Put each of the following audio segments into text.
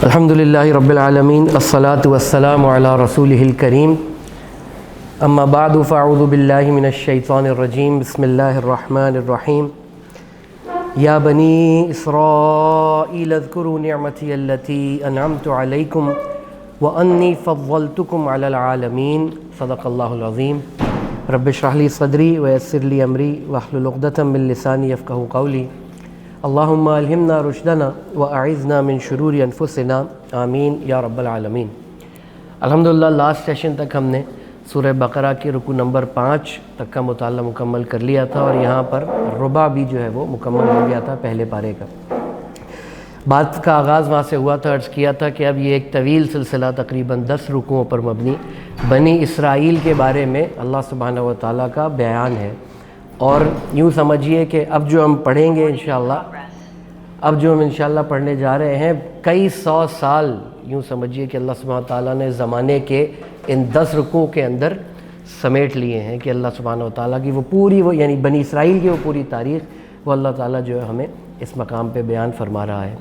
الحمدللہ رب العالمین الصلاۃ والسلام علی رسولہ الکریم اما بعد فاعوذ باللہ من الشیطان الرجیم بسم اللہ الرحمن الرحیم یا بنی اسرائیل اذکروا نعمتی التی انعمت علیکم وانی فضلتکم علی العالمین صدق اللہ العظیم رب اشرح لی صدری ویسر لی امری واحلل عقدۃ من لسانی یفقہوا قولی اللہم الہمنا رشدنا واعذنا من شرور انفسنا آمین یا رب العالمین۔ الحمدللہ لاسٹ سیشن تک ہم نے سورہ بقرہ کی رکوع نمبر 5 تک کا مطالعہ مکمل کر لیا تھا، اور یہاں پر ربع بھی جو ہے وہ مکمل ہو گیا تھا پہلے پارے کا۔ بات کا آغاز وہاں سے ہوا تھا، عرض کیا تھا کہ اب یہ ایک طویل سلسلہ تقریباً 10 رکوعوں پر مبنی بنی اسرائیل کے بارے میں اللہ سبحانہ و تعالیٰ کا بیان ہے، اور یوں سمجھیے کہ اب جو ہم پڑھیں گے انشاءاللہ پڑھنے جا رہے ہیں کئی سو سال، یوں سمجھیے کہ اللہ سبحانہ و تعالیٰ نے زمانے کے ان 10 رکوعوں کے اندر سمیٹ لیے ہیں کہ اللہ سبحانہ و تعالیٰ کی وہ پوری یعنی بنی اسرائیل کی وہ پوری تاریخ وہ اللہ تعالیٰ جو ہے ہمیں اس مقام پہ بیان فرما رہا ہے۔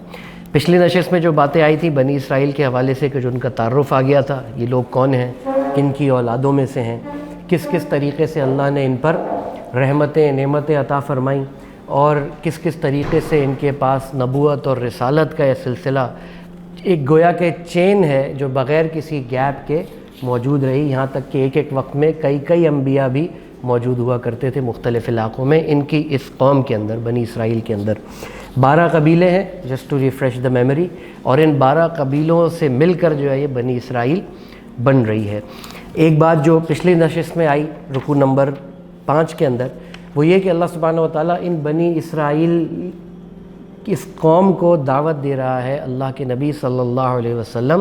پچھلی نشست میں جو باتیں آئی تھیں بنی اسرائیل کے حوالے سے کہ جو ان کا تعارف آ گیا تھا، یہ لوگ کون ہیں، کن کی اولادوں میں سے ہیں، کس کس طریقے سے اللہ نے ان پر رحمتیں نعمتیں عطا فرمائیں، اور کس کس طریقے سے ان کے پاس نبوت اور رسالت کا یہ سلسلہ ایک گویا کہ چین ہے جو بغیر کسی گیپ کے موجود رہی، یہاں تک کہ ایک وقت میں کئی انبیاء بھی موجود ہوا کرتے تھے مختلف علاقوں میں ان کی اس قوم کے اندر، بنی اسرائیل کے اندر۔ 12 قبیلے ہیں، just to refresh the memory, اور ان 12 قبیلوں سے مل کر جو ہے یہ بنی اسرائیل بن رہی ہے۔ ایک بات جو پچھلی نشست میں آئی رکوع نمبر 5 کے اندر، وہ یہ کہ اللہ سبحانہ و تعالیٰ ان بنی اسرائیل کی اس قوم کو دعوت دے رہا ہے اللہ کے نبی صلی اللہ علیہ وسلم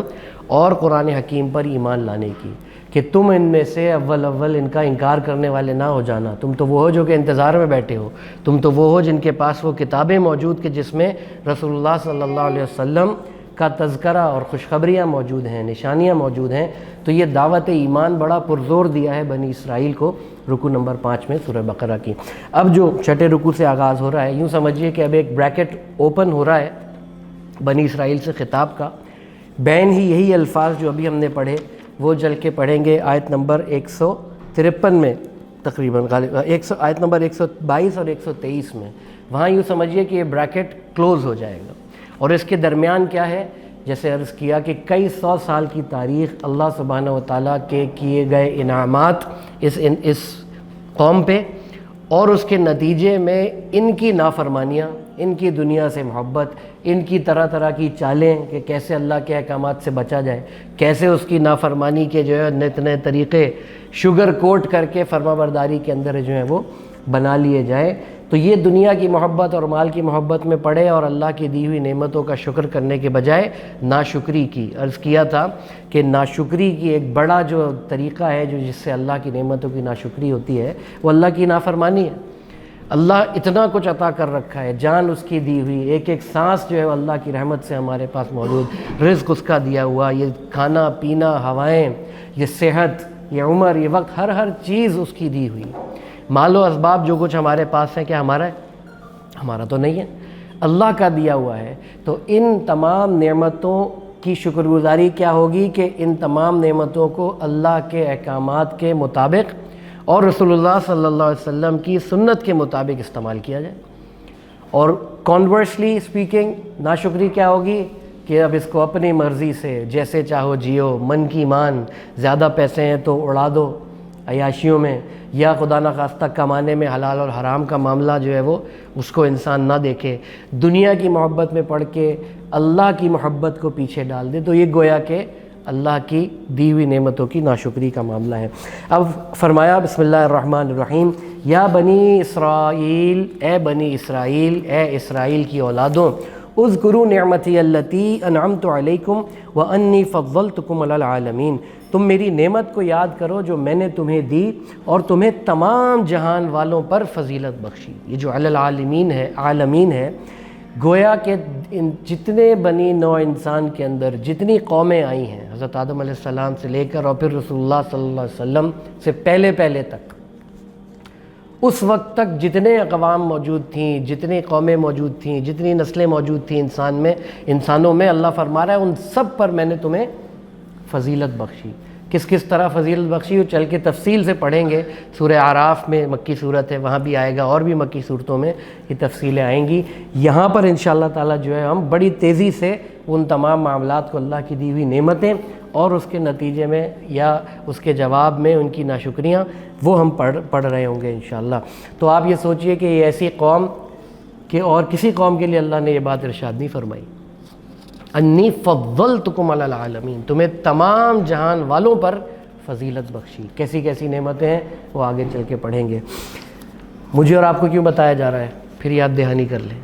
اور قرآن حکیم پر ایمان لانے کی، کہ تم ان میں سے اول ان کا انکار کرنے والے نہ ہو جانا، تم تو وہ ہو جو کہ انتظار میں بیٹھے ہو، تم تو وہ ہو جن کے پاس وہ کتابیں موجود کہ جس میں رسول اللہ صلی اللہ علیہ وسلم کا تذکرہ اور خوشخبریاں موجود ہیں، نشانیاں موجود ہیں۔ تو یہ دعوت ایمان بڑا پرزور دیا ہے بنی اسرائیل کو رکوع نمبر 5 میں سورہ بقرہ کی۔ اب جو چھٹے رکوع سے آغاز ہو رہا ہے، یوں سمجھیے کہ اب ایک بریکٹ اوپن ہو رہا ہے بنی اسرائیل سے خطاب کا، بین ہی یہی الفاظ جو ابھی ہم نے پڑھے وہ چل کے پڑھیں گے آیت نمبر 153 میں تقریباً، آیت نمبر 122 اور 123 میں، وہاں یوں سمجھیے کہ یہ بریکٹ کلوز ہو جائے گا، اور اس کے درمیان کیا ہے، جیسے عرض کیا کہ کئی سو سال کی تاریخ اللہ سبحانہ و تعالیٰ کے کیے گئے انعامات اس قوم پہ، اور اس کے نتیجے میں ان کی نافرمانیاں، ان کی دنیا سے محبت، ان کی طرح طرح کی چالیں کہ کیسے اللہ کے احکامات سے بچا جائے، کیسے اس کی نافرمانی کے جو ہے نئے طریقے شوگر کوٹ کر کے فرما برداری کے اندر جو ہیں وہ بنا لیے جائیں۔ تو یہ دنیا کی محبت اور مال کی محبت میں پڑے اور اللہ کی دی ہوئی نعمتوں کا شکر کرنے کے بجائے ناشکری کی۔ عرض کیا تھا کہ ناشکری کی ایک بڑا جو طریقہ ہے جو جس سے اللہ کی نعمتوں کی ناشکری ہوتی ہے وہ اللہ کی نافرمانی ہے۔ اللہ اتنا کچھ عطا کر رکھا ہے، جان اس کی دی ہوئی، ایک سانس جو ہے اللہ کی رحمت سے ہمارے پاس موجود، رزق اس کا دیا ہوا، یہ کھانا پینا، ہوائیں، یہ صحت، یہ عمر، یہ وقت، ہر چیز اس کی دی ہوئی۔ مال و اسباب جو کچھ ہمارے پاس ہے، کیا ہمارا ہے؟ ہمارا تو نہیں ہے، اللہ کا دیا ہوا ہے۔ تو ان تمام نعمتوں کی شکر گزاری کیا ہوگی کہ ان تمام نعمتوں کو اللہ کے احکامات کے مطابق اور رسول اللہ صلی اللہ علیہ وسلم کی سنت کے مطابق استعمال کیا جائے، اور کانورسلی اسپیکنگ ناشکری کیا ہوگی کہ اب اس کو اپنی مرضی سے جیسے چاہو جیو، من کی مان، زیادہ پیسے ہیں تو اڑا دو عیاشیوں میں، یا خدا نخواستہ کمانے میں حلال اور حرام کا معاملہ جو ہے وہ اس کو انسان نہ دیکھے، دنیا کی محبت میں پڑھ کے اللہ کی محبت کو پیچھے ڈال دے، تو یہ گویا کہ اللہ کی دی ہوئی نعمتوں کی ناشکری کا معاملہ ہے۔ اب فرمایا بسم اللہ الرحمن الرحیم، یا بنی اسرائیل، اے بنی اسرائیل، اے اسرائیل کی اولادوں، اذکروا نعمتی التی انعمت علیکم وانی فضلتکم علی العالمین، تم میری نعمت کو یاد کرو جو میں نے تمہیں دی اور تمہیں تمام جہان والوں پر فضیلت بخشی۔ یہ جو علی العالمین ہے، عالمین ہے، گویا کہ جتنے بنی نوع انسان کے اندر جتنی قومیں آئی ہیں حضرت آدم علیہ السلام سے لے کر اور پھر رسول اللہ صلی اللہ علیہ وسلم سے پہلے تک، اس وقت تک جتنے اقوام موجود تھیں، جتنی قومیں موجود تھیں، جتنی نسلیں موجود تھیں انسانوں میں، اللہ فرما رہا ہے ان سب پر میں نے تمہیں فضیلت بخشی۔ کس کس طرح فضیلت بخشی وہ چل کے تفصیل سے پڑھیں گے۔ سورہ اعراف میں مکی صورت ہے، وہاں بھی آئے گا، اور بھی مکی صورتوں میں یہ تفصیلیں آئیں گی۔ یہاں پر انشاءاللہ تعالیٰ جو ہے ہم بڑی تیزی سے ان تمام معاملات کو، اللہ کی دی ہوئی نعمتیں اور اس کے نتیجے میں یا اس کے جواب میں ان کی ناشکریاں، وہ ہم پڑھ رہے ہوں گے انشاءاللہ۔ تو آپ یہ سوچئے کہ یہ ایسی قوم کہ اور کسی قوم کے لیے اللہ نے یہ بات ارشاد نہیں فرمائی، انی فضلتکم علی العالمین، تمہیں تمام جہان والوں پر فضیلت بخشی۔ کیسی کیسی نعمتیں ہیں وہ آگے چل کے پڑھیں گے۔ مجھے اور آپ کو کیوں بتایا جا رہا ہے؟ پھر یاد دہانی کر لیں،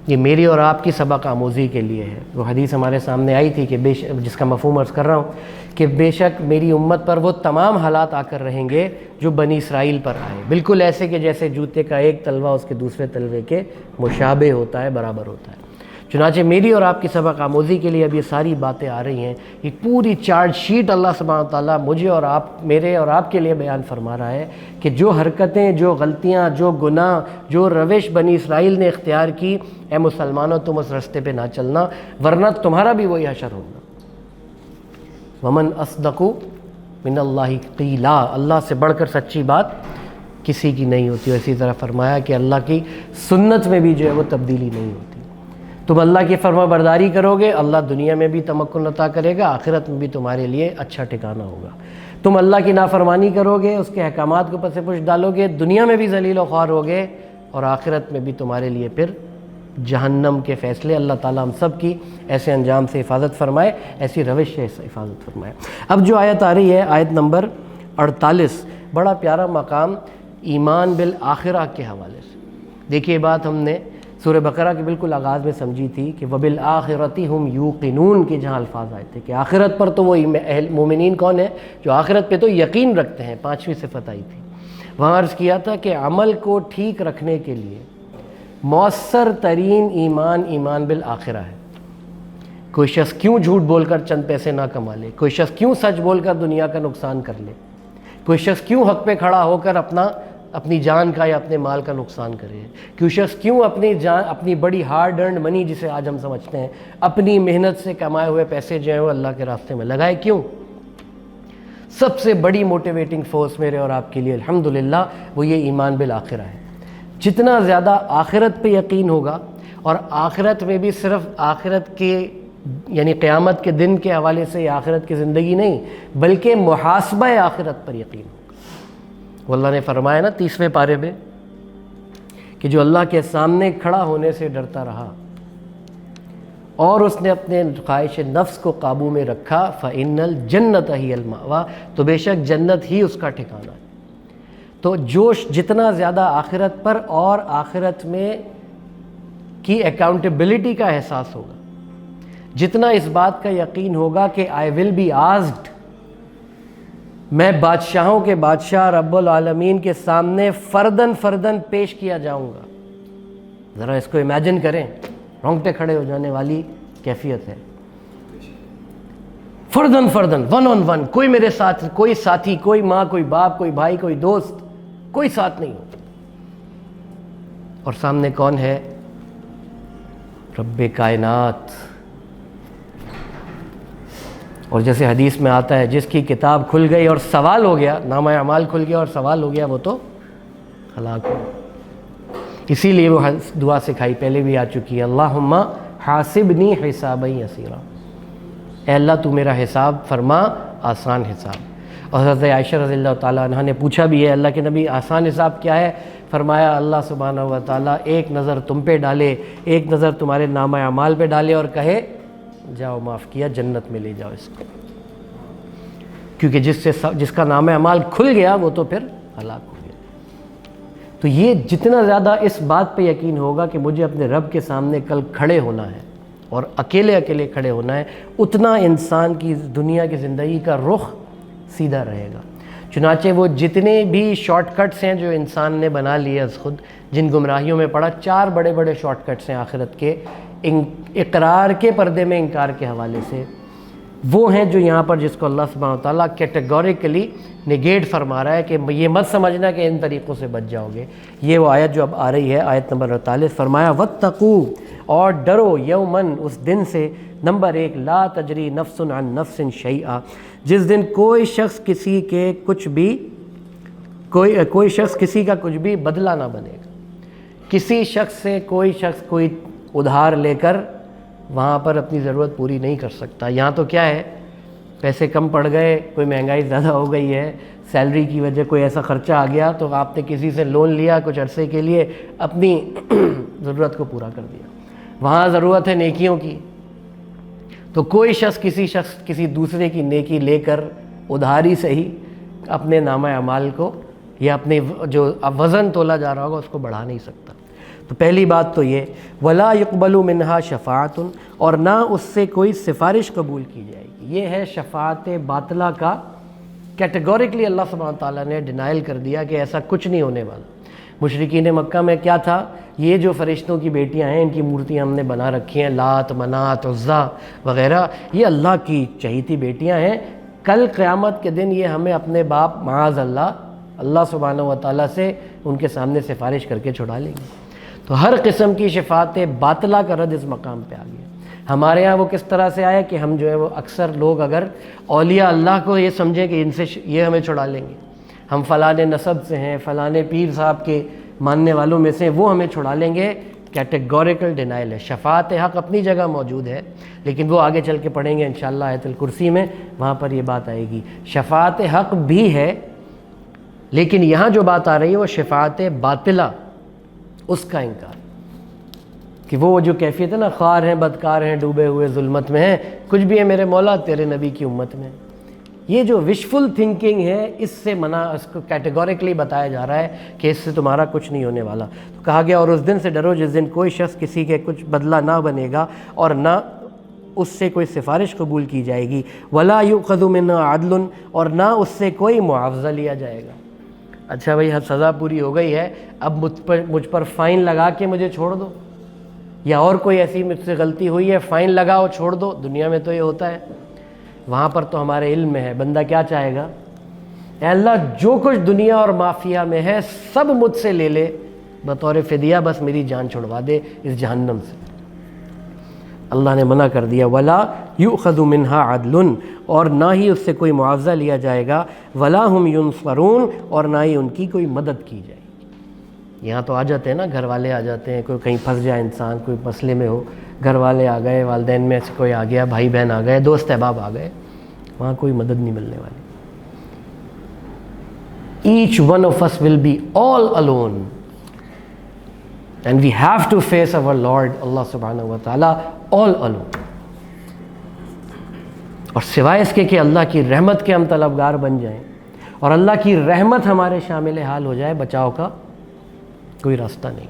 یہ میری اور آپ کی سبق آموزی کے لیے ہے۔ وہ حدیث ہمارے سامنے آئی تھی کہ جس کا مفہوم عرض کر رہا ہوں کہ بے شک میری امت پر وہ تمام حالات آ کر رہیں گے جو بنی اسرائیل پر آئے، بالکل ایسے کہ جیسے جوتے کا ایک تلوہ اس کے دوسرے تلوے کے مشابہ ہوتا ہے، برابر ہوتا ہے۔ چنانچہ میری اور آپ کی سبق آموزی کے لیے اب یہ ساری باتیں آ رہی ہیں، یہ پوری چارٹ شیٹ اللہ سبحانہ تعالیٰ مجھے اور میرے اور آپ کے لیے بیان فرما رہا ہے کہ جو حرکتیں، جو غلطیاں، جو گناہ، جو روش بنی اسرائیل نے اختیار کی، اے مسلمانوں تم اس رستے پہ نہ چلنا، ورنہ تمہارا بھی وہی حشر ہوگا۔ ومن اصدق من اللہ قیلا، اللہ سے بڑھ کر سچی بات کسی کی نہیں ہوتی۔ اور اسی طرح فرمایا کہ اللہ کی سنت میں بھی جو ہے وہ تبدیلی نہیں ہوتی۔ تم اللہ کی فرما برداری کرو گے، اللہ دنیا میں بھی تمکن عطا کرے گا، آخرت میں بھی تمہارے لیے اچھا ٹھکانہ ہوگا۔ تم اللہ کی نافرمانی کرو گے، اس کے احکامات کو پس پش ڈالو گے، دنیا میں بھی ذلیل و خوار ہوگے، اور آخرت میں بھی تمہارے لیے پھر جہنم کے فیصلے۔ اللہ تعالیٰ ہم سب کی ایسے انجام سے حفاظت فرمائے، ایسی روش سے حفاظت فرمائے۔ اب جو آیت آ رہی ہے، آیت نمبر 48، بڑا پیارا مقام ایمان بالآخرہ کے حوالے سے۔ دیکھیے بات ہم نے سورہ بقرہ کے بالکل آغاز میں سمجھی تھی کہ وَبِالْآخِرَةِ هُمْ يُوقِنُونَ کے جہاں الفاظ آئے تھے کہ آخرت پر تو وہ مومنین کون ہیں جو آخرت پہ تو یقین رکھتے ہیں، 5ویں صفت آئی تھی۔ وہاں عرض کیا تھا کہ عمل کو ٹھیک رکھنے کے لیے مؤثر ترین ایمان بالآخرہ ہے۔ کوئی شخص کیوں جھوٹ بول کر چند پیسے نہ کما لے، کوئی شخص کیوں سچ بول کر دنیا کا نقصان کر لے، کوئی شخص کیوں حق پہ کھڑا ہو کر اپنی جان کا یا اپنے مال کا نقصان کرے، کوئی شخص کیوں اپنی بڑی ہارڈ ارنڈ منی جسے آج ہم سمجھتے ہیں، اپنی محنت سے کمائے ہوئے پیسے جو ہیں وہ اللہ کے راستے میں لگائے، کیوں؟ سب سے بڑی موٹیویٹنگ فورس میرے اور آپ کے لیے الحمدللہ وہ یہ ایمان بالآخرہ ہے۔ جتنا زیادہ آخرت پہ یقین ہوگا، اور آخرت میں بھی صرف آخرت کے یعنی قیامت کے دن کے حوالے سے یا آخرت کی زندگی نہیں، بلکہ محاسبہ آخرت پر یقین ہوگا۔ وہ اللہ نے فرمایا نا 30ویں پارے میں کہ جو اللہ کے سامنے کھڑا ہونے سے ڈرتا رہا اور اس نے اپنے خواہش نفس کو قابو میں رکھا، فَإِنَّ الْجَنَّةَ هِيَ الْمَأْوَىٰ، تو بے شک جنت ہی اس کا ٹھکانہ ہے۔ تو جوش جتنا زیادہ آخرت پر اور آخرت میں کی اکاؤنٹیبلٹی کا احساس ہوگا، جتنا اس بات کا یقین ہوگا کہ آئی ول بی آسکڈ، میں بادشاہوں کے بادشاہ رب العالمین کے سامنے فردن پیش کیا جاؤں گا۔ ذرا اس کو امیجن کریں، رونگٹے کھڑے ہو جانے والی کیفیت ہے۔ فردن ون آن ون، کوئی میرے ساتھ، کوئی ساتھی، کوئی ماں، کوئی باپ، کوئی بھائی، کوئی دوست، کوئی ساتھ نہیں ہو، اور سامنے کون ہے؟ رب کائنات۔ اور جیسے حدیث میں آتا ہے جس کی کتاب کھل گئی اور سوال ہو گیا، نامہ اعمال کھل گیا اور سوال ہو گیا، وہ تو ہلاک ہو۔ اسی لیے وہ دعا سکھائی، پہلے بھی آ چکی ہے، اللہم حاسبنی حسابا یسیرا، اے اللہ تو میرا حساب فرما آسان حساب۔ اور حضرت عائشہ رضی اللہ تعالیٰ عنہ نے پوچھا بھی ہے، اللہ کے نبی آسان حساب کیا ہے؟ فرمایا اللہ سبحانہ و تعالیٰ ایک نظر تم پہ ڈالے، ایک نظر تمہارے نامہ اعمال پہ ڈالے اور کہے جاؤ معاف کیا، جنت میں لے جاؤ اس کو، کیونکہ جس کا نام اعمال کھل گیا وہ تو پھر ہلاک ہو گیا۔ تو یہ جتنا زیادہ اس بات پہ یقین ہوگا کہ مجھے اپنے رب کے سامنے کل کھڑے ہونا ہے اور اکیلے کھڑے ہونا ہے، اتنا انسان کی دنیا کی زندگی کا رخ سیدھا رہے گا۔ چنانچہ وہ جتنے بھی شارٹ کٹس ہیں جو انسان نے بنا لیے از خود، جن گمراہیوں میں پڑا، 4 بڑے شارٹ کٹس ہیں آخرت کے، اقرار کے پردے میں انکار کے حوالے سے، وہ ہیں جو یہاں پر جس کو اللہ سبحانہ وتعالیٰ کیٹیگوریکلی نگیٹ فرما رہا ہے کہ یہ مت سمجھنا کہ ان طریقوں سے بچ جاؤ گے۔ یہ وہ آیت جو اب آ رہی ہے، آیت نمبر 48، فرمایا واتقوا، اور ڈرو، یومن، اس دن سے، نمبر 1، لا تجری نفس عن نفس شیئا، جس دن کوئی شخص کسی کے کچھ بھی کوئی شخص کسی کا کچھ بھی بدلہ نہ بنے گا۔ کسی شخص سے کوئی شخص کوئی ادھار لے کر وہاں پر اپنی ضرورت پوری نہیں کر سکتا۔ یہاں تو کیا ہے، پیسے کم پڑ گئے، کوئی مہنگائی زیادہ ہو گئی ہے، سیلری کی وجہ کوئی ایسا خرچہ آ گیا تو آپ نے کسی سے لون لیا کچھ عرصے کے لیے، اپنی ضرورت کو پورا کر دیا۔ وہاں ضرورت ہے نیکیوں کی، تو کوئی شخص کسی دوسرے کی نیکی لے کر ادھاری سے ہی اپنے نامہ اعمال کو یا اپنے جو وزن تولا جا رہا ہوگا اس کو بڑھا نہیں سکتا۔ تو پہلی بات تو یہ، ولا يقبل منها شفاعت، اور نہ اس سے کوئی سفارش قبول کی جائے گی۔ یہ ہے شفاعت باطلہ کا کیٹیگوریکلی اللہ سبحانہ تعالیٰ نے ڈینائل کر دیا کہ ایسا کچھ نہیں ہونے والا۔ مشرکین مکہ میں کیا تھا، یہ جو فرشتوں کی بیٹیاں ہیں، ان کی مورتیاں ہم نے بنا رکھی ہیں، لات، منات، عزا وغیرہ، یہ اللہ کی چہیتی بیٹیاں ہیں، کل قیامت کے دن یہ ہمیں اپنے باپ معاذ اللہ سبحانہ و تعالیٰ سے ان کے سامنے سفارش کر کے چھڑا لیں گے۔ تو ہر قسم کی شفاعت باطلہ کا رد اس مقام پہ آ گیا۔ ہمارے ہاں وہ کس طرح سے آیا کہ ہم جو ہے وہ اکثر لوگ اگر اولیاء اللہ کو یہ سمجھیں کہ ان سے یہ ہمیں چھڑا لیں گے، ہم فلانے نسب سے ہیں، فلانے پیر صاحب کے ماننے والوں میں سے، وہ ہمیں چھڑا لیں گے، کیٹیگوریکل ڈینائل ہے۔ شفاعت حق اپنی جگہ موجود ہے، لیکن وہ آگے چل کے پڑھیں گے انشاءاللہ آیت الکرسی میں، وہاں پر یہ بات آئے گی۔ شفاعت حق بھی ہے، لیکن یہاں جو بات آ رہی ہے وہ شفاعت باطلہ، اس کا انکار، کہ وہ جو کیفیت ہے نا، خوار ہیں، بدکار ہیں، ڈوبے ہوئے ظلمت میں ہیں، کچھ بھی ہے میرے مولا تیرے نبی کی امت میں، یہ جو وشفل تھنکنگ ہے، اس سے منع، اس کو کیٹیگوریکلی بتایا جا رہا ہے کہ اس سے تمہارا کچھ نہیں ہونے والا۔ تو کہا گیا اور اس دن سے ڈرو جس دن کوئی شخص کسی کے کچھ بدلہ نہ بنے گا اور نہ اس سے کوئی سفارش قبول کی جائے گی، ولا یؤخذ منها عدل، اور نہ اس سے کوئی معاوضہ لیا جائے گا۔ اچھا بھائی، سزا پوری ہو گئی ہے، اب مجھ پر فائن لگا کے مجھے چھوڑ دو، یا اور کوئی ایسی مجھ سے غلطی ہوئی ہے، فائن لگاؤ چھوڑ دو۔ دنیا میں تو یہ ہوتا ہے، وہاں پر تو ہمارے علم میں ہے، بندہ کیا چاہے گا، اے اللہ جو کچھ دنیا اور مافیا میں ہے سب مجھ سے لے لے بطور فدیہ، بس میری جان چھڑوا دے اس جہنم سے۔ اللہ نے منع کر دیا، ولا یؤخذ منها عدل، اور نہ ہی اس سے کوئی معاوضہ لیا جائے گا، ولا هم ینصرون، اور نہ ہی ان کی کوئی مدد کی جائے گی۔ یہاں تو آ جاتے ہیں نا، گھر والے آ جاتے ہیں، کوئی کہیں پھنس جائے انسان، کوئی مسئلے میں ہو، گھر والے آ گئے، والدین میں سے کوئی آ گیا، بھائی بہن آ گئے، دوست احباب آ گئے، وہاں کوئی مدد نہیں ملنے والی۔ Each one of us will be all alone and we have to face our Lord Allah subhanahu wa ta'ala all alone۔ اور سوائے اس کے کہ اللہ کی رحمت کے ہم طلبگار بن جائیں اور اللہ کی رحمت ہمارے شامل حال ہو جائے، بچاؤ کا کوئی راستہ نہیں۔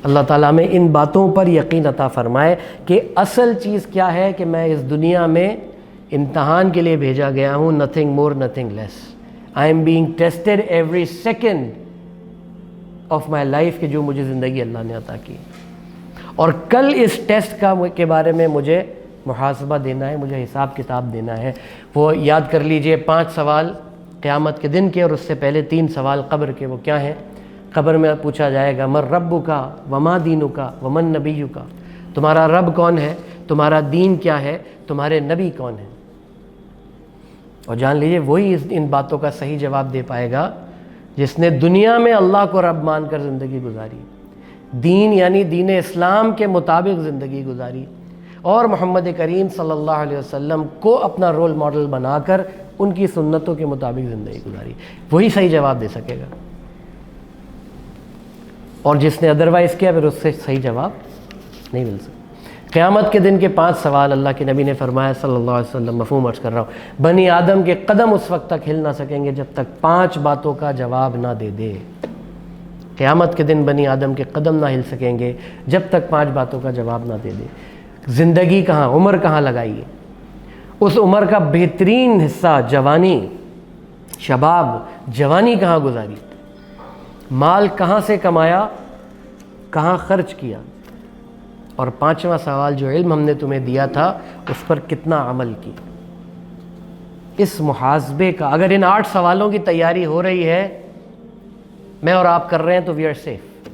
اللہ تعالیٰ میں ان باتوں پر یقین عطا فرمائے کہ اصل چیز کیا ہے، کہ میں اس دنیا میں امتحان کے لیے بھیجا گیا ہوں، nothing more nothing less۔ I am being tested every second of my life، کہ جو مجھے زندگی اللہ نے عطا کی، اور کل اس ٹیسٹ کے بارے میں مجھے محاسبہ دینا ہے، مجھے حساب کتاب دینا ہے۔ وہ یاد کر لیجئے 5 سوال قیامت کے دن کے، اور اس سے پہلے 3 سوال قبر کے۔ وہ کیا ہیں؟ قبر میں پوچھا جائے گا من ربک وما دینک ومن نبیک، تمہارا رب کون ہے، تمہارا دین کیا ہے، تمہارے نبی کون ہیں۔ اور جان لیجئے وہی ان باتوں کا صحیح جواب دے پائے گا جس نے دنیا میں اللہ کو رب مان کر زندگی گزاری، دین یعنی دین اسلام کے مطابق زندگی گزاری، اور محمد کریم صلی اللہ علیہ وسلم کو اپنا رول ماڈل بنا کر ان کی سنتوں کے مطابق زندگی گزاری، وہی صحیح جواب دے سکے گا۔ اور جس نے ادروائز کیا پھر اس سے صحیح جواب نہیں مل سکتا۔ قیامت کے دن کے 5 سوال اللہ کے نبی نے فرمایا صلی اللہ علیہ وسلم، مفہوم عرض کر رہا ہوں، بنی آدم کے قدم اس وقت تک ہل نہ سکیں گے جب تک 5 باتوں کا جواب نہ دے دے۔ قیامت کے دن بنی آدم کے قدم نہ ہل سکیں گے جب تک 5 باتوں کا جواب نہ دے دے۔ زندگی کہاں، عمر کہاں لگائی ہے، اس عمر کا بہترین حصہ جوانی، شباب، جوانی کہاں گزاری، مال کہاں سے کمایا، کہاں خرچ کیا، اور 5واں سوال جو علم ہم نے تمہیں دیا تھا اس پر کتنا عمل کی۔ اس محاسبے کا اگر ان 8 سوالوں کی تیاری ہو رہی ہے، میں اور آپ کر رہے ہیں، تو وی آر سیف۔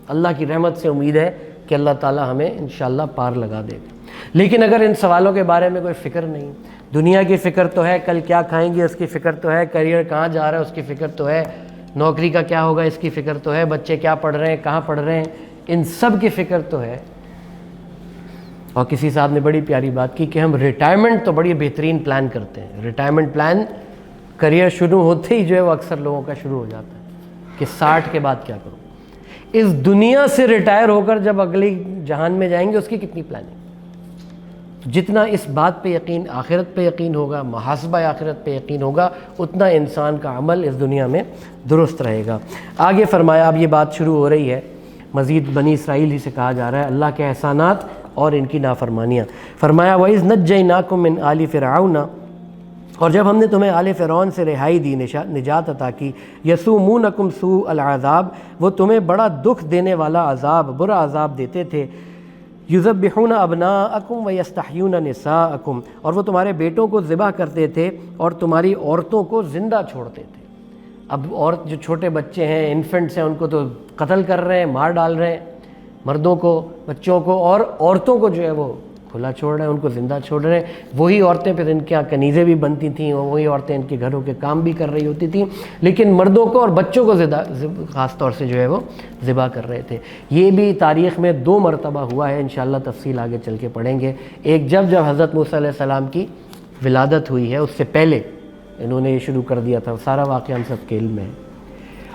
اللہ کی رحمت سے امید ہے کہ اللہ تعالی ہمیں انشاءاللہ پار لگا دے گا۔ لیکن اگر ان سوالوں کے بارے میں کوئی فکر نہیں، دنیا کی فکر تو ہے، کل کیا کھائیں گے اس کی فکر تو ہے، کیریئر کہاں جا رہا ہے اس کی فکر تو ہے، نوکری کا کیا ہوگا اس کی فکر تو ہے، بچے کیا پڑھ رہے ہیں، کہاں پڑھ رہے ہیں، ان سب کی فکر تو ہے۔ اور کسی صاحب نے بڑی پیاری بات کی کہ ہم ریٹائرمنٹ تو بڑی بہترین پلان کرتے ہیں، ریٹائرمنٹ پلان کیریئر شروع ہوتے ہی جو ہے وہ اکثر لوگوں کا شروع ہو جاتا ہے کہ 60 کے بعد کیا کروں۔ اس دنیا سے ریٹائر ہو کر جب اگلی جہان میں جائیں گے اس کی کتنی پلاننگ۔ جتنا اس بات پہ یقین، آخرت پہ یقین ہوگا، محاسبہ آخرت پہ یقین ہوگا، اتنا انسان کا عمل اس دنیا میں درست رہے گا۔ آگے فرمایا، اب یہ بات شروع ہو رہی ہے، مزید بنی اسرائیل ہی سے کہا جا رہا ہے اللہ کے احسانات اور ان کی نافرمانیاں۔ فرمایا وَإِذْ نَجَّيْنَاكُم مِّنْ آلِ فِرْعَوْنَ، اور جب ہم نے تمہیں آل فرعون سے رہائی دی، نجات عطا کی، یسومونکم سوء العذاب، وہ تمہیں بڑا دکھ دینے والا عذاب، برا عذاب دیتے تھے، یذبحون ابناءکم ویستحیون نساءکم، اور وہ تمہارے بیٹوں کو ذبح کرتے تھے اور تمہاری عورتوں کو زندہ چھوڑتے تھے۔ اب عورت جو چھوٹے بچے ہیں، انفنٹس ہیں، ان کو تو قتل کر رہے ہیں، مار ڈال رہے ہیں، مردوں کو، بچوں کو، اور عورتوں کو جو ہے وہ کھلا چھوڑ رہے ہیں، ان کو زندہ چھوڑ رہے ہیں۔ وہی عورتیں پھر ان کے یہاں کنیزیں بھی بنتی تھیں، وہی عورتیں ان کے گھروں کے کام بھی کر رہی ہوتی تھیں، لیکن مردوں کو اور بچوں کو خاص طور سے جو ہے وہ ذبح کر رہے تھے۔ یہ بھی تاریخ میں 2 مرتبہ ہوا ہے، انشاءاللہ تفصیل آگے چل کے پڑھیں گے۔ ایک جب حضرت موسیٰ علیہ السلام کی ولادت ہوئی ہے، اس سے پہلے انہوں نے یہ شروع کر دیا تھا، سارا واقعہ ہم سب کے علم میں ہے۔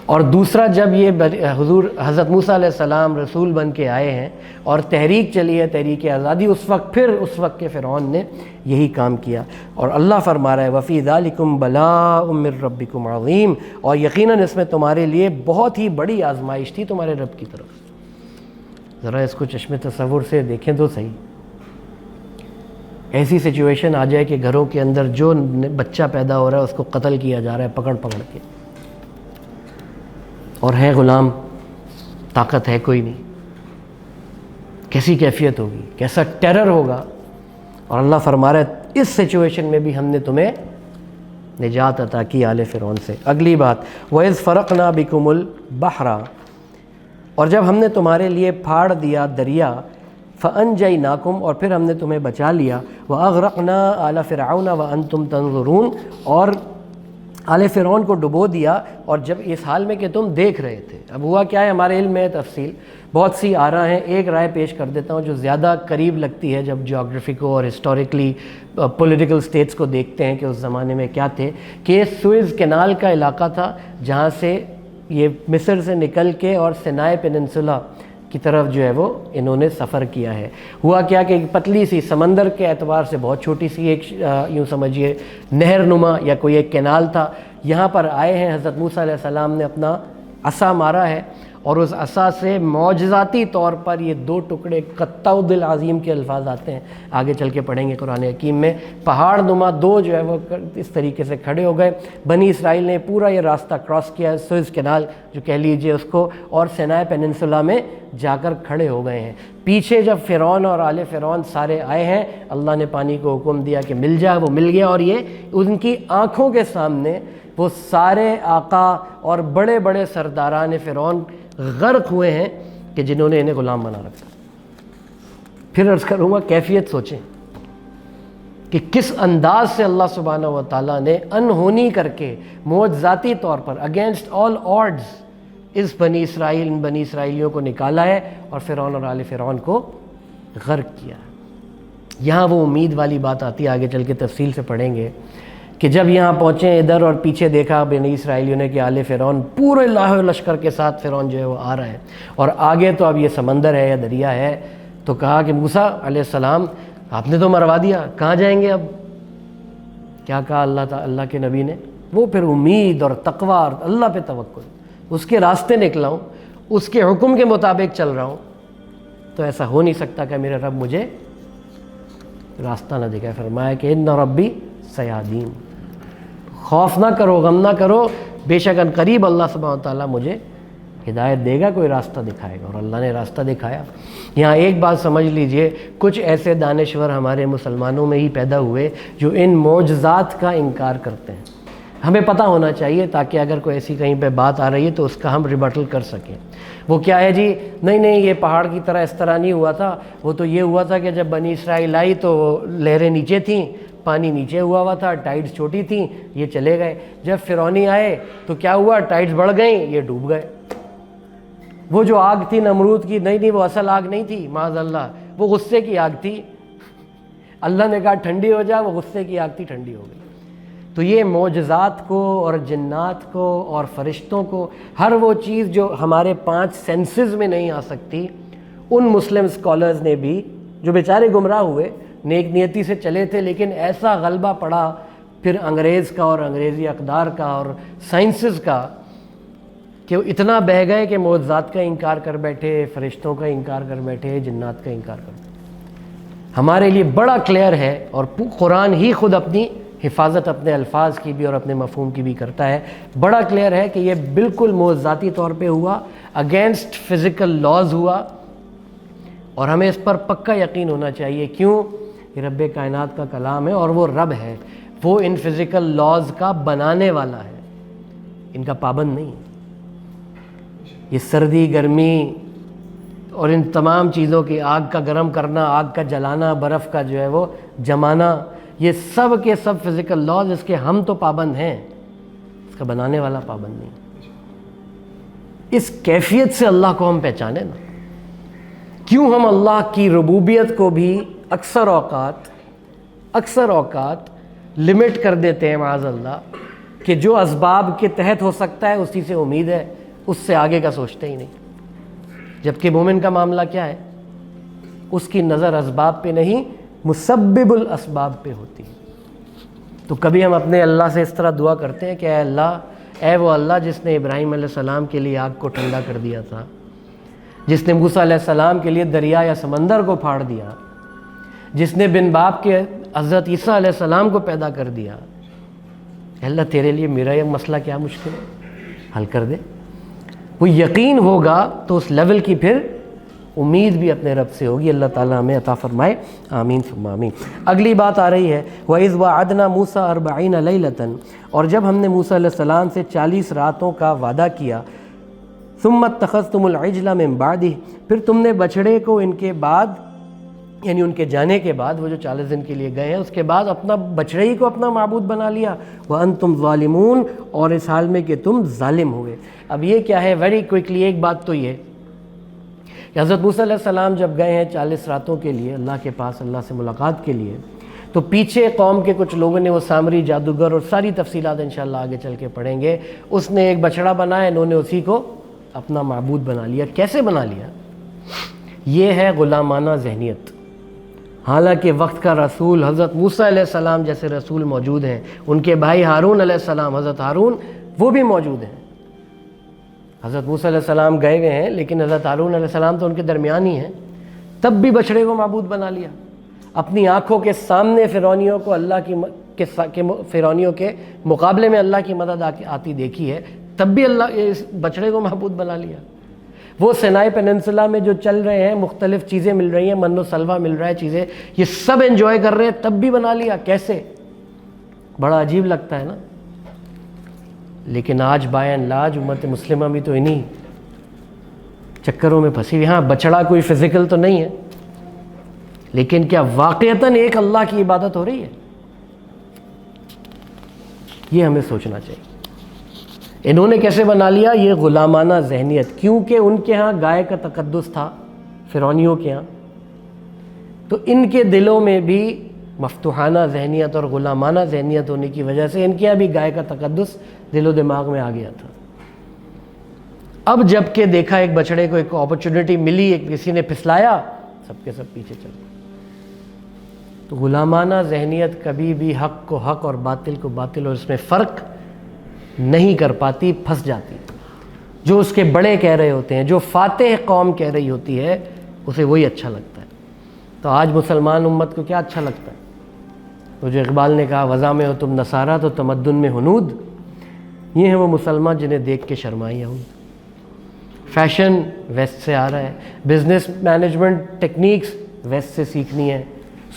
اور دوسرا جب یہ حضور حضرت موسیٰ علیہ السلام رسول بن کے آئے ہیں اور تحریک چلی ہے، تحریک آزادی، اس وقت کے فرعون نے یہی کام کیا۔ اور اللہ فرما رہا ہے وَفِي ذَلِكُمْ بَلَاءٌ مِّن رَبِّكُمْ عَظِيمٌ، اور یقیناً اس میں تمہارے لیے بہت ہی بڑی آزمائش تھی تمہارے رب کی طرف۔ ذرا اس کو چشم تصور سے دیکھیں تو صحیح، ایسی سچویشن آ جائے کہ گھروں کے اندر جو بچہ پیدا ہو رہا ہے اس کو قتل کیا جا رہا ہے پکڑ کے، اور ہے غلام، طاقت ہے کوئی نہیں، کیسی کیفیت ہوگی، کیسا ٹیرر ہوگا۔ اور اللہ فرما رہا ہے اس سچویشن میں بھی ہم نے تمہیں نجات عطا کی آل فرعون سے۔ اگلی بات وَإِذْ فَرَقْنَا بِكُمُ الْبَحْرَ، اور جب ہم نے تمہارے لیے پھاڑ دیا دریا، فَأَنْجَيْنَاكُمْ، اور پھر ہم نے تمہیں بچا لیا، وَأَغْرَقْنَا آلَ فِرْعَوْنَ وَأَنْتُمْ تَنْظُرُونَ، اور آل فرعون کو ڈبو دیا اور جب اس حال میں کہ تم دیکھ رہے تھے۔ اب ہوا کیا ہے، ہمارے علم میں تفصیل بہت سی آراء ہیں، ایک رائے پیش کر دیتا ہوں جو زیادہ قریب لگتی ہے جب جیوگرافی کو اور ہسٹوریکلی پولیٹیکل سٹیٹس کو دیکھتے ہیں کہ اس زمانے میں کیا تھے، کہ سوئز کینال کا علاقہ تھا جہاں سے یہ مصر سے نکل کے اور سینائی پیننسولا کی طرف جو ہے وہ انہوں نے سفر کیا ہے۔ ہوا کیا کہ ایک پتلی سی، سمندر کے اعتبار سے بہت چھوٹی سی ایک یوں سمجھیے نہر نما یا کوئی ایک کینال تھا، یہاں پر آئے ہیں، حضرت موسیٰ علیہ السلام نے اپنا عصا مارا ہے اور اس عصا سے معجزاتی طور پر یہ 2 ٹکڑے، قطعود العظیم کے الفاظ آتے ہیں، آگے چل کے پڑھیں گے قرآن حکیم میں، پہاڑ نما 2 جو ہے وہ اس طریقے سے کھڑے ہو گئے۔ بنی اسرائیل نے پورا یہ راستہ کراس کیا، سوئز کینال جو کہہ لیجئے اس کو، اور سینائی پیننسولا میں جا کر کھڑے ہو گئے ہیں۔ پیچھے جب فرعون اور آل فرعون سارے آئے ہیں، اللہ نے پانی کو حکم دیا کہ مل جا، وہ مل گیا، اور یہ ان کی آنکھوں کے سامنے وہ سارے آقا اور بڑے بڑے سرداران فرعون غرق ہوئے ہیں کہ جنہوں نے انہیں غلام بنا رکھا۔ پھر عرض کروں گا کیفیت سوچیں کہ کس انداز سے اللہ سبحانہ و تعالیٰ نے انہونی کر کے معجزاتی طور پر اگینسٹ آل آڈز اس بنی اسرائیلیوں کو نکالا ہے اور فرعون اور آل فرعون کو غرق کیا۔ یہاں وہ امید والی بات آتی ہے، آگے چل کے تفصیل سے پڑھیں گے کہ جب یہاں پہنچے ادھر اور پیچھے دیکھا بنی اسرائیلیوں نے کہ آل فرعون پورے لاہو لشکر کے ساتھ فرعون جو ہے وہ آ رہا ہے، اور آگے تو اب یہ سمندر ہے یا دریا ہے، تو کہا کہ موسیٰ علیہ السلام آپ نے تو مروا دیا، کہاں جائیں گے اب؟ کیا کہا اللہ کے نبی نے؟ وہ پھر امید اور تقوی اور اللہ پہ توکل، اس کے راستے نکلا ہوں، اس کے حکم کے مطابق چل رہا ہوں، تو ایسا ہو نہیں سکتا کہ میرا رب مجھے راستہ نہ دکھائے۔ فرمایا کہ ان ربی سیادین، خوف نہ کرو، غم نہ کرو، بے شک ان قریب اللہ سبحانہ و تعالیٰ مجھے ہدایت دے گا، کوئی راستہ دکھائے گا، اور اللہ نے راستہ دکھایا۔ یہاں ایک بات سمجھ لیجئے، کچھ ایسے دانشور ہمارے مسلمانوں میں ہی پیدا ہوئے جو ان معجزات کا انکار کرتے ہیں۔ ہمیں پتہ ہونا چاہیے تاکہ اگر کوئی ایسی کہیں پہ بات آ رہی ہے تو اس کا ہم ریبٹل کر سکیں۔ وہ کیا ہے جی، نہیں یہ پہاڑ کی طرح اس طرح نہیں ہوا تھا، وہ تو یہ ہوا تھا کہ جب بنی اسرائیل آئی تو لہریں نیچے تھیں، پانی نیچے ہوا تھا، ٹائڈز چھوٹی تھیں، یہ چلے گئے۔ جب فرعونی آئے تو کیا ہوا، ٹائڈز بڑھ گئیں، یہ ڈوب گئے۔ وہ جو آگ تھی نمرود کی، نہیں وہ اصل آگ نہیں تھی، معاذ اللہ، وہ غصے کی آگ تھی۔ اللہ نے کہا ٹھنڈی ہو جا، وہ غصے کی آگ تھی، ٹھنڈی ہو گئی۔ تو یہ معجزات کو اور جنات کو اور فرشتوں کو، ہر وہ چیز جو ہمارے 5 سینسز میں نہیں آ سکتی، ان مسلم اسکالرز نے بھی، جو بیچارے گمراہ ہوئے، نیک نیتی سے چلے تھے لیکن ایسا غلبہ پڑا پھر انگریز کا اور انگریزی اقدار کا اور سائنسز کا کہ وہ اتنا بہہ گئے کہ معجزات کا انکار کر بیٹھے، فرشتوں کا انکار کر بیٹھے، جنات کا انکار کر بیٹھے۔ ہمارے لیے بڑا کلیئر ہے، اور قرآن ہی خود اپنی حفاظت اپنے الفاظ کی بھی اور اپنے مفہوم کی بھی کرتا ہے، بڑا کلیئر ہے کہ یہ بالکل معجزاتی طور پہ ہوا، اگینسٹ فزیکل لاز ہوا، اور ہمیں اس پر پکا یقین ہونا چاہیے۔ کیوں؟ یہ رب کائنات کا کلام ہے اور وہ رب ہے، وہ ان فزیکل لاز کا بنانے والا ہے، ان کا پابند نہیں۔ یہ سردی، گرمی اور ان تمام چیزوں کی، آگ کا گرم کرنا، آگ کا جلانا، برف کا جو ہے وہ جمانا، یہ سب کے سب فزیکل لاز، اس کے ہم تو پابند ہیں، اس کا بنانے والا پابند نہیں۔ اس کیفیت سے اللہ کو ہم پہچانے نا۔ کیوں ہم اللہ کی ربوبیت کو بھی اکثر اوقات لمٹ کر دیتے ہیں معاذ اللہ، کہ جو اسباب کے تحت ہو سکتا ہے اسی سے امید ہے، اس سے آگے کا سوچتے ہی نہیں۔ جبکہ مومن کا معاملہ کیا ہے، اس کی نظر اسباب پہ نہیں، مسبب الاسباب پہ ہوتی ہے۔ تو کبھی ہم اپنے اللہ سے اس طرح دعا کرتے ہیں کہ اے اللہ، اے وہ اللہ جس نے ابراہیم علیہ السلام کے لیے آگ کو ٹھنڈا کر دیا تھا، جس نے موسیٰ علیہ السلام کے لیے دریا یا سمندر کو پھاڑ دیا، جس نے بن باپ کے حضرت عیسیٰ علیہ السلام کو پیدا کر دیا، اے اللہ تیرے لیے میرا یہ مسئلہ کیا مشکل ہے، حل کر دے۔ وہ یقین ہوگا تو اس لیول کی پھر امید بھی اپنے رب سے ہوگی۔ اللہ تعالیٰ ہمیں عطا فرمائے، آمین ثم آمین۔ اگلی بات آ رہی ہے، وَإِذْ وَعَدْنَا مُوسَىٰ 40 لَيْلَةً، اور جب ہم نے موسیٰ علیہ السلام سے 40 راتوں کا وعدہ کیا، ثُمَّ اتَّخَذْتُمُ الْعِجْلَ مِن بَعْدِهِ، پھر تم نے بچڑے کو ان کے بعد، یعنی ان کے جانے کے بعد، وہ جو 40 دن کے لیے گئے ہیں، اس کے بعد اپنا بچڑے ہی کو اپنا معبود بنا لیا، وَأَنْتُمْ ظَالِمُونَ، اور اس حال میں کہ تم ظالم ہوئے۔ اب یہ کیا ہے، ویری کوئکلی ایک بات تو یہ کہ حضرت موسیٰ علیہ السلام جب گئے ہیں 40 راتوں کے لیے اللہ کے پاس، اللہ سے ملاقات کے لیے، تو پیچھے قوم کے کچھ لوگوں نے، وہ سامری جادوگر، اور ساری تفصیلات انشاءاللہ آگے چل کے پڑھیں گے، اس نے ایک بچڑا بنایا، انہوں نے اسی کو اپنا معبود بنا لیا۔ کیسے بنا لیا؟ یہ ہے غلامانہ ذہنیت۔ حالانکہ وقت کا رسول حضرت موسیٰ علیہ السلام جیسے رسول موجود ہیں، ان کے بھائی ہارون علیہ السلام، حضرت ہارون، وہ بھی موجود ہیں۔ حضرت موسیٰ علیہ السلام گئے ہوئے ہیں لیکن حضرت ہارون علیہ السلام تو ان کے درمیان ہی ہیں، تب بھی بچڑے کو معبود بنا لیا۔ اپنی آنکھوں کے سامنے فرعونیوں کو فرعونیوں کے مقابلے میں اللہ کی مدد آتی دیکھی ہے، تب بھی اللہ اس بچڑے کو معبود بنا لیا۔ وہ سینائی پیننسلا میں جو چل رہے ہیں، مختلف چیزیں مل رہی ہیں، من و سلوہ مل رہا ہے، چیزیں یہ سب انجوائے کر رہے ہیں، تب بھی بنا لیا۔ کیسے؟ بڑا عجیب لگتا ہے نا۔ لیکن آج بائی اینڈ لارج امت مسلمہ بھی تو انہی چکروں میں پھنسی ہوئی۔ ہاں بچڑا کوئی فزیکل تو نہیں ہے، لیکن کیا واقعتاً ایک اللہ کی عبادت ہو رہی ہے؟ یہ ہمیں سوچنا چاہیے۔ انہوں نے کیسے بنا لیا؟ یہ غلامانہ ذہنیت، کیونکہ ان کے ہاں گائے کا تقدس تھا، فرعونیوں کے ہاں، تو ان کے دلوں میں بھی مفتوحانہ ذہنیت اور غلامانہ ذہنیت ہونے کی وجہ سے ان کے یہاں بھی گائے کا تقدس دل و دماغ میں آ گیا تھا۔ اب جب کہ دیکھا ایک بچڑے کو ایک اپرچونٹی ملی، ایک کسی نے پھسلایا، سب کے سب پیچھے چل گئے۔ تو غلامانہ ذہنیت کبھی بھی حق کو حق اور باطل کو باطل، اور اس میں فرق نہیں کر پاتی، پھنس جاتی۔ جو اس کے بڑے کہہ رہے ہوتے ہیں، جو فاتح قوم کہہ رہی ہوتی ہے، اسے وہی اچھا لگتا ہے۔ تو آج مسلمان امت کو کیا اچھا لگتا ہے؟ تو جو اقبال نے کہا وضع میں ہو تم نصارہ تو تمدن میں ہنود، یہ ہیں وہ مسلمان جنہیں دیکھ کے شرمائیاں ہوئی۔ فیشن ویسٹ سے آ رہا ہے، بزنس مینجمنٹ ٹیکنیکس ویسٹ سے سیکھنی ہے،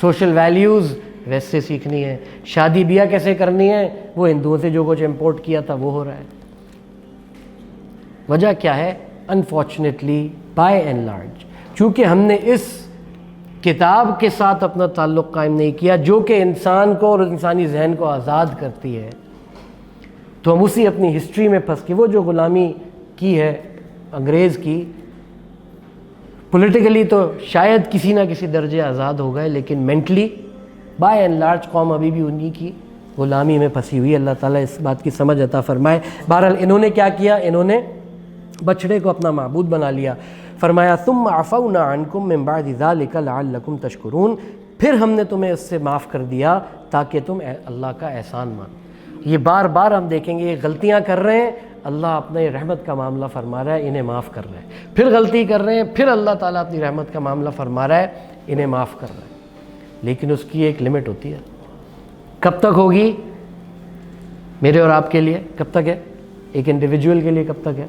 سوشل ویلیوز ویسٹ سے سیکھنی ہے، شادی بیاہ کیسے کرنی ہے وہ ہندوؤں سے جو کچھ امپورٹ کیا تھا وہ ہو رہا ہے۔ وجہ کیا ہے؟ انفارچونیٹلی بائی اینڈ لارج چونکہ ہم نے اس کتاب کے ساتھ اپنا تعلق قائم نہیں کیا جو کہ انسان کو اور انسانی ذہن کو آزاد کرتی ہے، تو ہم اسی اپنی ہسٹری میں پھنس کے، وہ جو غلامی کی ہے انگریز کی، پولیٹیکلی تو شاید کسی نہ کسی درجے آزاد ہو گئے، لیکن مینٹلی بائی اینڈ لارج قوم ابھی بھی انہی کی غلامی میں پھنسی ہوئی۔ اللہ تعالیٰ اس بات کی سمجھ عطا فرمائے۔ بہرحال انہوں نے کیا کیا؟ انہوں نے بچڑے کو اپنا معبود بنا لیا۔ فرمایا ثم عفونا عنکم من بعد ذلک لعلکم تشکرون، پھر ہم نے تمہیں اس سے معاف کر دیا تاکہ تم اللہ کا احسان مانو۔ یہ بار بار ہم دیکھیں گے، یہ غلطیاں کر رہے ہیں، اللہ اپنے رحمت کا معاملہ فرما رہا ہے، انہیں معاف کر رہا ہے، پھر غلطی کر رہے ہیں، پھر اللہ تعالیٰ اپنی رحمت کا معاملہ فرما رہا ہے، انہیں معاف کر رہا ہے، لیکن اس کی ایک لمٹ ہوتی ہے۔ کب تک ہوگی؟ میرے اور آپ کے لیے کب تک ہے؟ ایک انڈیویجول کے لیے کب تک ہے؟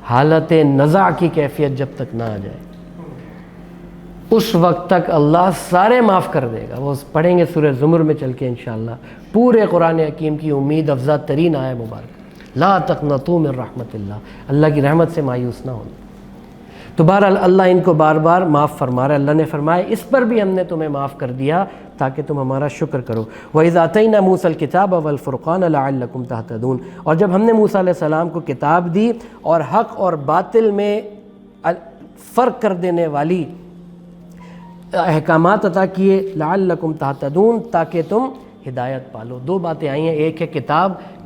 حالت نزاع کی کیفیت جب تک نہ آ جائے اس وقت تک اللہ سارے معاف کر دے گا۔ وہ پڑھیں گے سورہ زمر میں چل کے انشاءاللہ، پورے قرآن حکیم کی امید افزا ترین آیہ مبارک، لا تقنطوا من رحمت اللہ، اللہ کی رحمت سے مایوس نہ ہونا۔ تو بہرحال اللہ ان کو بار بار معاف فرما رہا ہے۔ اللہ نے فرمایا اس پر بھی ہم نے تمہیں معاف کر دیا تاکہ تم ہمارا شکر کرو۔ وَإِذْ آتَيْنَا مُوسَى الْكِتَابَ وَالْفُرْقَانَ لَعَلَّكُمْ تَهْتَدُونَ، اور جب ہم نے موسیٰ علیہ السلام کو کتاب دی اور حق اور باطل میں فرق کر دینے والی احکامات عطا کیے، لَعَلَّكُمْ تَهْتَدُونَ، تاکہ تم ہدایت پالو۔ دو باتیں آئی ہیں، ایک ہے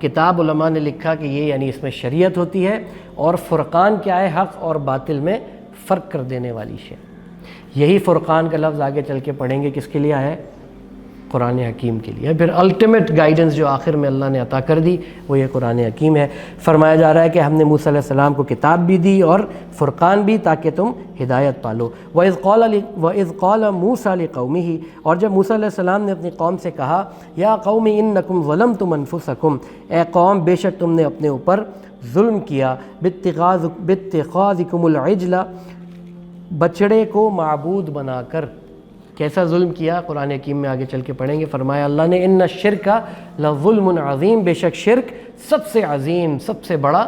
کتاب علماء نے لکھا کہ یہ یعنی اس میں شریعت ہوتی ہے، اور فرقان کیا ہے؟ حق اور باطل میں فرق کر دینے والی شے۔ یہی فرقان کا لفظ آگے چل کے پڑھیں گے کس کے لیے آیا ہے؟ قرآن حکیم کے لیے۔ پھر الٹیمیٹ گائیڈنس جو آخر میں اللہ نے عطا کر دی وہ یہ قرآن حکیم ہے۔ فرمایا جا رہا ہے کہ ہم نے موسیٰ علیہ السلام کو کتاب بھی دی اور فرقان بھی تاکہ تم ہدایت پالو۔ وَإِذْ قَالَ مُوسَىٰ لِقَوْمِهِ، اور جب موسیٰ علیہ السلام نے اپنی قوم سے کہا، یا قوم انکم ظلمتم انفسکم، اے قوم بے شک تم نے اپنے اوپر ظلم کیا، باتخاذکم العجل، بچڑے کو معبود بنا کر۔ کیسا ظلم کیا؟ قرآن حکیم میں آگے چل کے پڑھیں گے۔ فرمایا اللہ نے ان الشرک لظلم عظیم، بے شک شرک سب سے عظیم، سب سے بڑا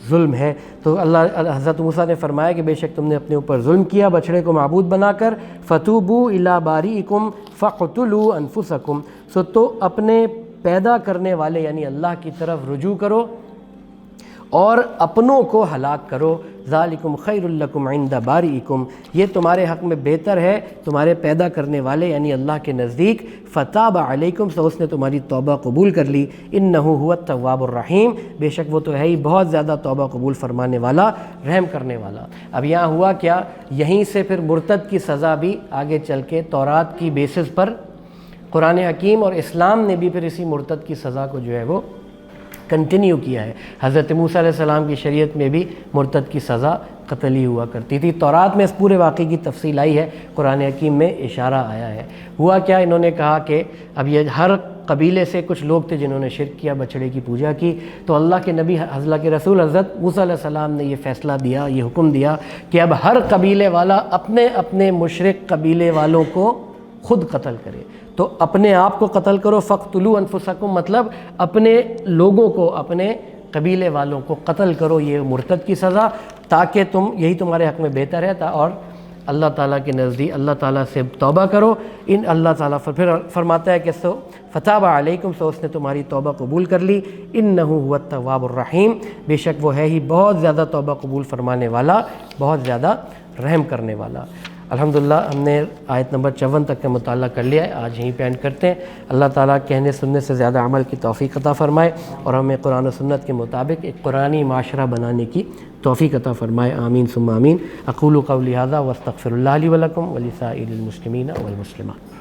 ظلم ہے۔ تو حضرت موسیٰ نے فرمایا کہ بے شک تم نے اپنے اوپر ظلم کیا بچڑے کو معبود بنا کر، فتوبوا الی باریکم فاقتلوا انفسکم، سو تو اپنے پیدا کرنے والے یعنی اللہ کی طرف رجوع کرو اور اپنوں کو ہلاک کرو۔ ذالکم خیر لکم عند باریکم، یہ تمہارے حق میں بہتر ہے تمہارے پیدا کرنے والے یعنی اللہ کے نزدیک۔ فتاب علیکم، تو اس نے تمہاری توبہ قبول کر لی۔ انہ هو التواب الرحیم، بے شک وہ تو ہے ہی بہت زیادہ توبہ قبول فرمانے والا، رحم کرنے والا۔ اب یہاں ہوا کیا؟ یہیں سے پھر مرتد کی سزا بھی آگے چل کے تورات کی بیسس پر قرآن حکیم اور اسلام نے بھی پھر اسی مرتد کی سزا کو جو ہے وہ کنٹینیو کیا ہے۔ حضرت موسیٰ علیہ السلام کی شریعت میں بھی مرتد کی سزا قتل ہی ہوا کرتی تھی۔ تورات میں اس پورے واقعے کی تفصیل آئی ہے، قرآن حکیم میں اشارہ آیا ہے۔ ہوا کیا؟ انہوں نے کہا کہ اب یہ ہر قبیلے سے کچھ لوگ تھے جنہوں نے شرک کیا، بچڑے کی پوجا کی، تو اللہ کے نبی اللہ کے رسول حضرت موسیٰ علیہ السلام نے یہ فیصلہ دیا، یہ حکم دیا کہ اب ہر قبیلے والا اپنے اپنے مشرک قبیلے والوں کو خود قتل کرے۔ تو اپنے آپ کو قتل کرو، فقتلوا انفسکم، مطلب اپنے لوگوں کو، اپنے قبیلے والوں کو قتل کرو، یہ مرتد کی سزا، تاکہ تم یہی تمہارے حق میں بہتر ہے، اور اللہ تعالیٰ کے نزدیک اللہ تعالیٰ سے توبہ کرو۔ ان اللہ تعالیٰ پھر فرماتا ہے کہ سو فتاب علیکم، سو اس نے تمہاری توبہ قبول کر لی۔ انہ هو التواب الرحیم، بے شک وہ ہے ہی بہت زیادہ توبہ قبول فرمانے والا، بہت زیادہ رحم کرنے والا۔ الحمدللہ ہم نے آیت نمبر 54 تک کا مطالعہ کر لیا ہے، آج یہیں پہ اینڈ کرتے ہیں۔ اللہ تعالیٰ کہنے سننے سے زیادہ عمل کی توفیق عطا فرمائے اور ہمیں قرآن و سنت کے مطابق ایک قرآنی معاشرہ بنانے کی توفیق عطا فرمائے، آمین ثم آمین۔ اقول قولی ھذا واستغفر اللہ لی ولکم ولسائر المسلمین والمسلمات۔